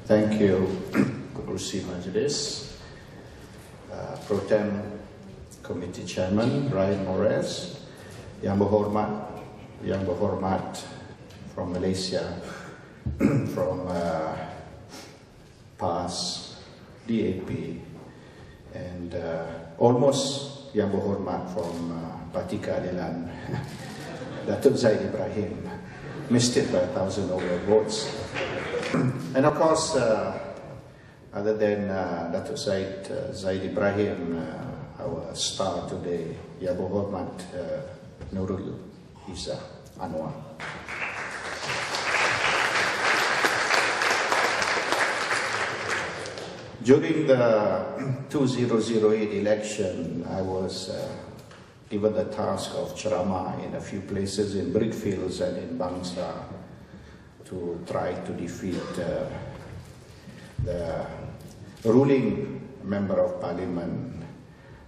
Thank you, Kerusi Majlis, Pro Tem Committee Chairman Brian Morales, Yang Berhormat from Malaysia, from PAS, DAP, and almost Yang Berhormat from Parti Keadilan, Datuk Zaid Ibrahim, missed it by 1,000 over votes. And of course, other than Datuk Zaid Ibrahim, our star today, Yang Berhormat Nurul Izzah Anwar. During the 2008 election, I was given the task of ceramah in a few places in Brickfields and in Bangsa to try to defeat the ruling member of parliament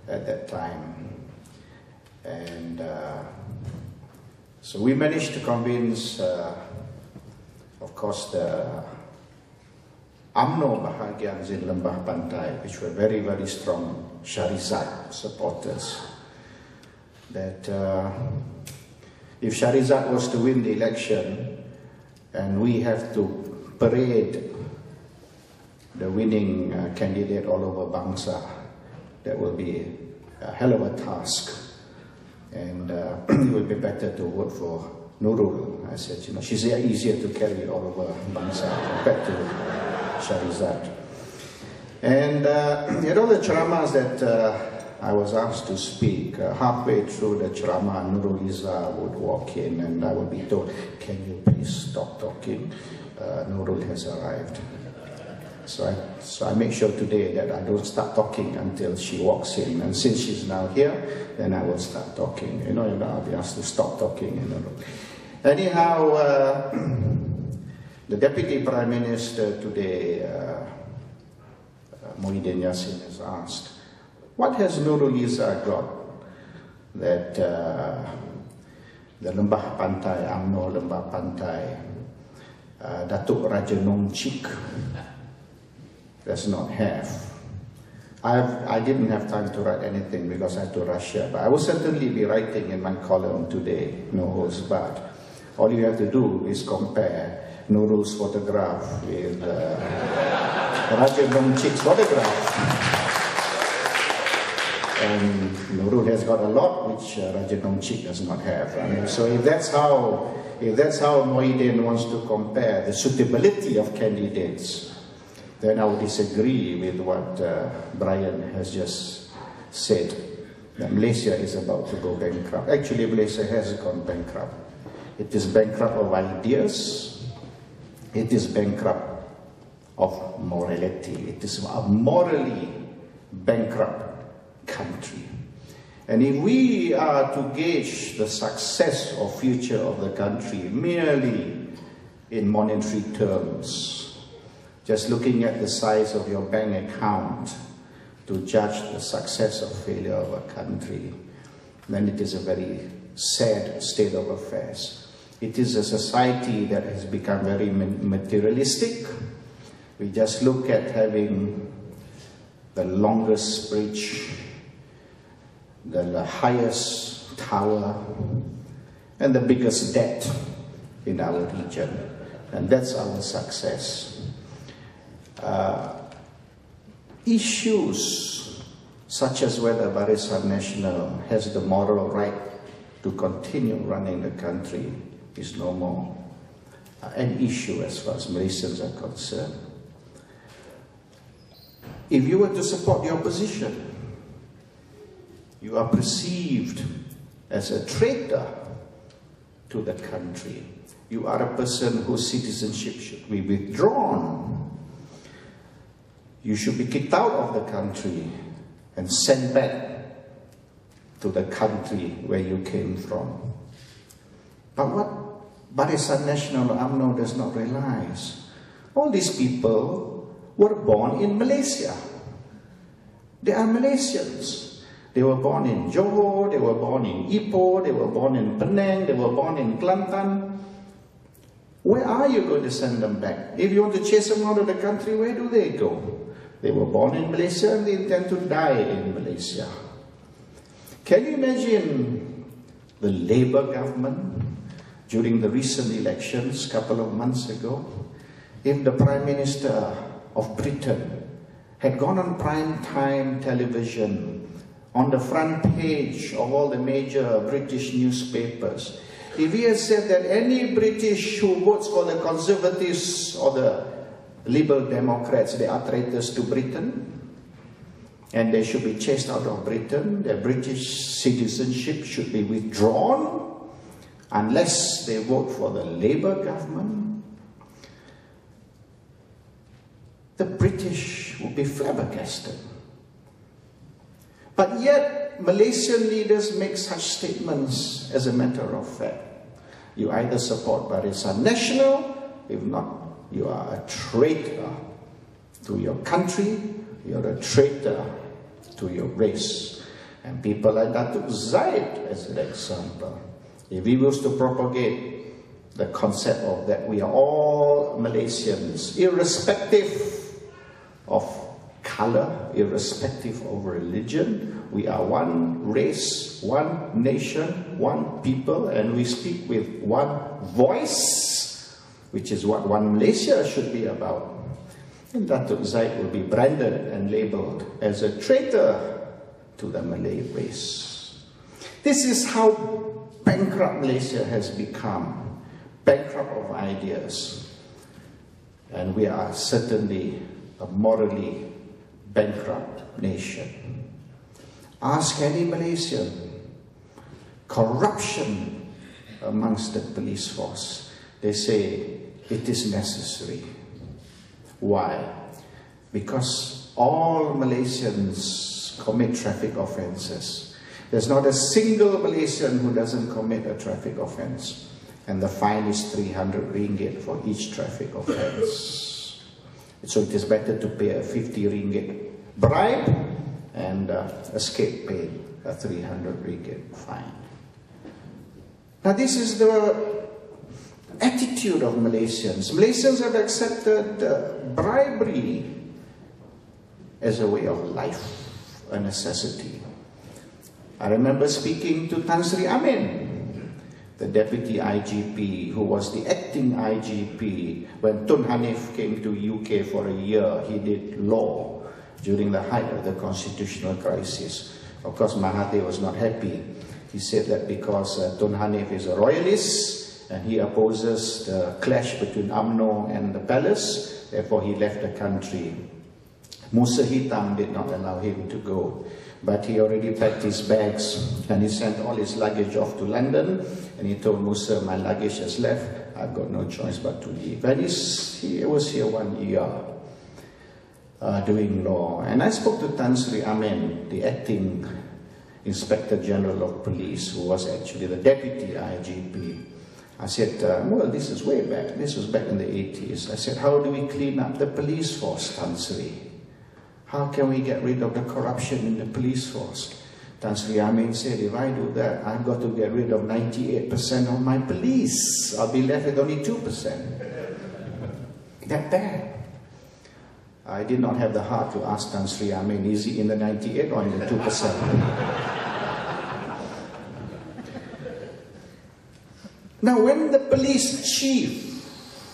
at that time. And so we managed to convince, of course, the UMNO bahagian in Lembah Pantai, which were very, very strong Syarizat supporters, that if Syarizat was to win the election and we have to parade the winning candidate all over Bangsa, that will be a hell of a task. And it would be better to vote for Nurul. I said, you know, she's easier to carry all over Bangsa compared to Syarizat. And you know, the ceramahs that I was asked to speak, halfway through the ceramah, Nurul Izzah would walk in and I would be told, can you please stop talking? Nurul has arrived. So I make sure today that I don't start talking until she walks in. And since she's now here, then I will start talking. You know, I'll be asked to stop talking. You know. Anyhow, the Deputy Prime Minister today, Muhyiddin Yassin, has asked, what has Nurul Izzah got that the Lembah Pantai, UMNO Lembah Pantai, Datuk Raja Nongcik does not have? I didn't have time to write anything because I had to rush here, but I will certainly be writing in my column today, no holds barred. All you have to do is compare Nurul's photograph with Raja Nongcik's photograph. And Nurul has got a lot which Raja Nongcik does not have. I mean, so if that's how Muhyiddin wants to compare the suitability of candidates, then I would disagree with what Brian has just said, that Malaysia is about to go bankrupt. Actually, Malaysia has gone bankrupt. It is bankrupt of ideas. It is bankrupt of morality. It is a morally bankrupt country. And if we are to gauge the success or future of the country merely in monetary terms, just looking at the size of your bank account to judge the success or failure of a country, then it is a very sad state of affairs. It is a society that has become very materialistic. We just look at having the longest bridge, the highest tower, and the biggest debt in our region. And that's our success. Issues such as whether Barisan Nasional has the moral right to continue running the country is no more an issue as far as Malaysians are concerned. If you were to support the opposition, you are perceived as a traitor to the country. You are a person whose citizenship should be withdrawn. You should be kicked out of the country and sent back to the country where you came from. But what Barisan Nasional UMNO does not realize, all these people were born in Malaysia. They are Malaysians. They were born in Johor, they were born in Ipoh, they were born in Penang, they were born in Kelantan. Where are you going to send them back? If you want to chase them out of the country, where do they go? They were born in Malaysia and they intend to die in Malaysia. Can you imagine the Labour government during the recent elections a couple of months ago? If the Prime Minister of Britain had gone on prime time television on the front page of all the major British newspapers, if he had said that any British who votes for the Conservatives or the Liberal Democrats, they are traitors to Britain, and they should be chased out of Britain, their British citizenship should be withdrawn unless they vote for the Labour government, the British would be flabbergasted. But yet, Malaysian leaders make such statements as a matter of fact. You either support Barisan Nasional, if not, you are a traitor to your country, you're a traitor to your race. And people like Datuk Zaid as an example. If he was to propagate the concept of that we are all Malaysians, irrespective of color, irrespective of religion, we are one race, one nation, one people, and we speak with one voice, which is what one Malaysia should be about. And Datuk Zaid will be branded and labeled as a traitor to the Malay race. This is how bankrupt Malaysia has become, bankrupt of ideas. And we are certainly a morally bankrupt nation. Ask any Malaysian. Corruption amongst the police force. They say it is necessary. Why? Because all Malaysians commit traffic offences. There's not a single Malaysian who doesn't commit a traffic offence. And the fine is 300 ringgit for each traffic offence. So it is better to pay a 50 ringgit bribe and escape paying a 300 ringgit fine. Now this is the attitude of Malaysians. Malaysians have accepted bribery as a way of life, a necessity. I remember speaking to Tan Sri Amin, the deputy IGP, who was the acting IGP when Tun Hanif came to UK for a year. He did law during the height of the constitutional crisis. Of course, Mahathir was not happy. He said that because Tun Hanif is a royalist and he opposes the clash between UMNO and the palace, therefore he left the country. Musa Hitam did not allow him to go, but he already packed his bags and he sent all his luggage off to London, and he told Musa, my luggage has left, I've got no choice but to leave. And he was here 1 year doing law. And I spoke to Tan Sri Amin, the acting Inspector General of Police, who was actually the deputy IGP. I said, well, this is way back. This was back in the 80s. I said, how do we clean up the police force, Tan Sri? How can we get rid of the corruption in the police force? Tan Sri Amin said, if I do that, I've got to get rid of 98% of my police. I'll be left with only 2%. That bad. I did not have the heart to ask Tan Sri Amin, is he in the 98 or in the 2%? Now, when the police chief,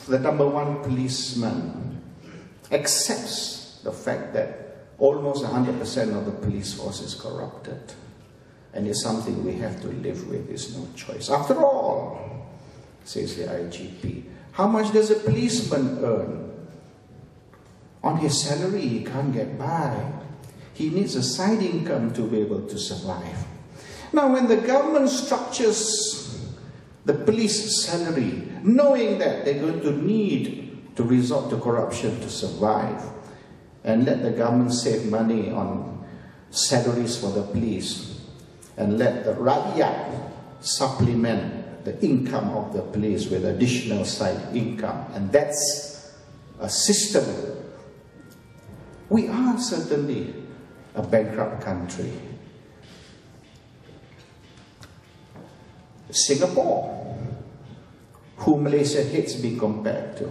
the #1 policeman, accepts the fact that almost 100% of the police force is corrupted, and it's something we have to live with, there's no choice. After all, says the IGP, how much does a policeman earn? On his salary, he can't get by. He needs a side income to be able to survive. Now, when the government structures the police salary, knowing that they're going to need to resort to corruption to survive, and let the government save money on salaries for the police, and let the Rakyat supplement the income of the police with additional side income, and that's a system. We are certainly a bankrupt country. Singapore who Malaysia hates being compared to.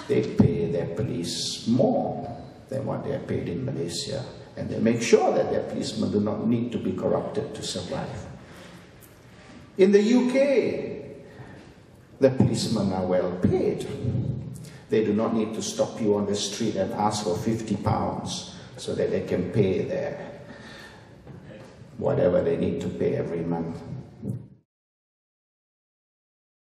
They pay their police more than what they are paid in Malaysia. And they make sure that their policemen do not need to be corrupted to survive. In the UK, the policemen are well paid. They do not need to stop you on the street and ask for £50 so that they can pay their whatever they need to pay every month.